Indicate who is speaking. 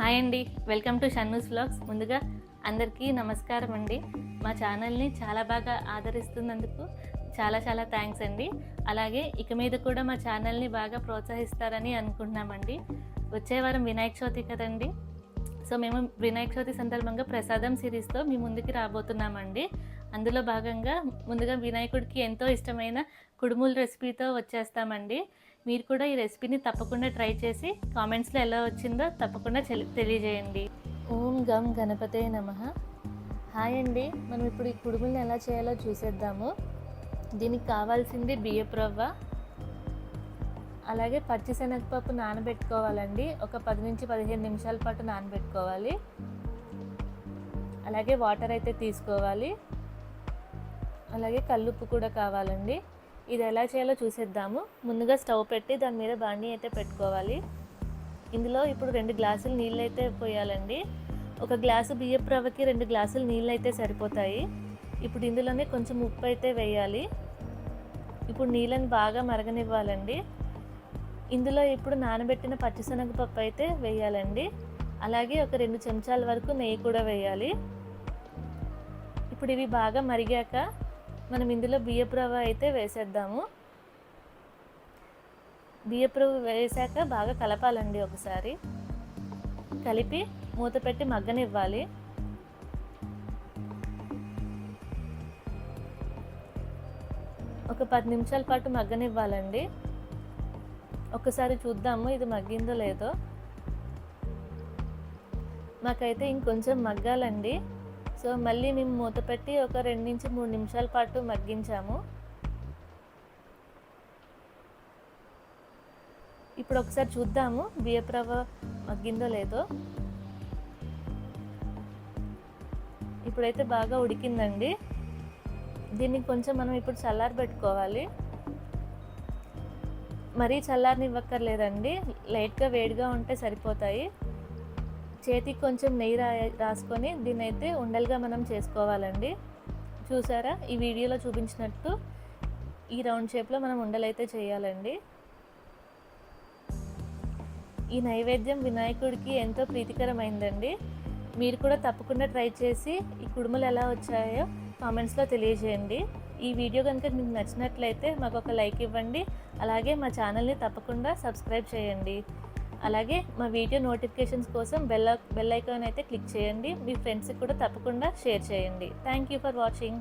Speaker 1: Hi అండి, welcome to Shannu's vlogs. ముందుగా అందరికీ నమస్కారం అండి. మా ఛానల్ని చాలా బాగా ఆదరిస్తున్నందుకు చాలా చాలా థ్యాంక్స్ అండి. అలాగే ఇక మీద కూడా మా ఛానల్ని బాగా ప్రోత్సహిస్తారని అనుకుంటున్నామండి. వచ్చే వారం వినాయక చవితి కదండి. సో మేము వినాయక చవితి సందర్భంగా ప్రసాదం సిరీస్తో మీ ముందుకి రాబోతున్నామండి. అందులో భాగంగా ముందుగా వినాయకుడికి ఎంతో ఇష్టమైన కుడుముల రెసిపీతో వచ్చేస్తామండి. మీరు కూడా ఈ రెసిపీని తప్పకుండా ట్రై చేసి కామెంట్స్లో ఎలా వచ్చిందో తప్పకుండా తెలియజేయండి. ఓం గం గణపతే నమః. హాయ్ అండి, మనం ఇప్పుడు ఈ కుడుములను ఎలా చేయాలో చూసేద్దాము. దీనికి కావాల్సింది బియ్యపు రవ్వ, అలాగే పచ్చిశనగపప్పు నానబెట్టుకోవాలండి. ఒక 10 నుంచి 15 నిమిషాల పాటు నానబెట్టుకోవాలి. అలాగే వాటర్ అయితే తీసుకోవాలి. అలాగే కల్లుప్పు కూడా కావాలండి. ఇది ఎలా చేయాలో చూసేద్దాము. ముందుగా స్టవ్ పెట్టి దాని మీద బాండీ అయితే పెట్టుకోవాలి. ఇందులో ఇప్పుడు 2 గ్లాసులు నీళ్ళు అయితే పోయాలండి. ఒక గ్లాసు బియ్యపు రవ్వకి 2 గ్లాసులు నీళ్ళు అయితే సరిపోతాయి. ఇప్పుడు ఇందులోనే కొంచెం ఉప్పు అయితే వేయాలి. ఇప్పుడు నీళ్ళని బాగా మరగనివ్వాలండి. ఇందులో ఇప్పుడు నానబెట్టిన పచ్చిశనగపప్పు అయితే వేయాలండి. అలాగే ఒక 2 చెంచాల వరకు నెయ్యి కూడా వేయాలి. ఇప్పుడు ఇవి బాగా మరిగాక మనం ఇందులో బియ్యపు రవ్వ అయితే వేసేద్దాము. బియ్యపు రవ్వ వేసాక బాగా కలపాలండి. ఒకసారి కలిపి మూత పెట్టి మగ్గనివ్వాలి. ఒక 10 నిమిషాల పాటు మగ్గనివ్వాలండి. ఒకసారి చూద్దాము ఇది మగ్గిందో లేదో. మాకైతే ఇంకొంచెం మగ్గాలండి. సో మళ్ళీ మేము మూత పెట్టి ఒక 2 నుంచి 3 నిమిషాల పాటు మగ్గించాము. ఇప్పుడు ఒకసారి చూద్దాము బియ్యపు రవ్వ మగ్గిందో లేదో. ఇప్పుడైతే బాగా ఉడికిందండి. దీన్ని కొంచెం మనం ఇప్పుడు చల్లారి పెట్టుకోవాలి. మరీ చల్లారనివ్వక్కర్లేదండి, లైట్గా వేడిగా ఉంటే సరిపోతాయి. చేతికి కొంచెం నెయ్యి రాసుకొని దీన్ని అయితే ఉండలుగా మనం చేసుకోవాలండి. చూసారా, ఈ వీడియోలో చూపించినట్టు ఈ రౌండ్ షేప్లో మనం ఉండలైతే చేయాలండి. ఈ నైవేద్యం వినాయకుడికి ఎంతో ప్రీతికరమైందండి. మీరు కూడా తప్పకుండా ట్రై చేసి ఈ కుడుములు ఎలా వచ్చాయో కామెంట్స్లో తెలియజేయండి. ఈ వీడియో కనుక మీకు నచ్చినట్లయితే మాకు ఒక లైక్ ఇవ్వండి. అలాగే మా ఛానల్ని తప్పకుండా సబ్స్క్రైబ్ చేయండి. అలాగే మా వీడియో నోటిఫికేషన్స్ కోసం బెల్ ఐకాన్ అయితే క్లిక్ చేయండి. మీ ఫ్రెండ్స్కి కూడా తప్పకుండా షేర్ చేయండి. Thank you for watching.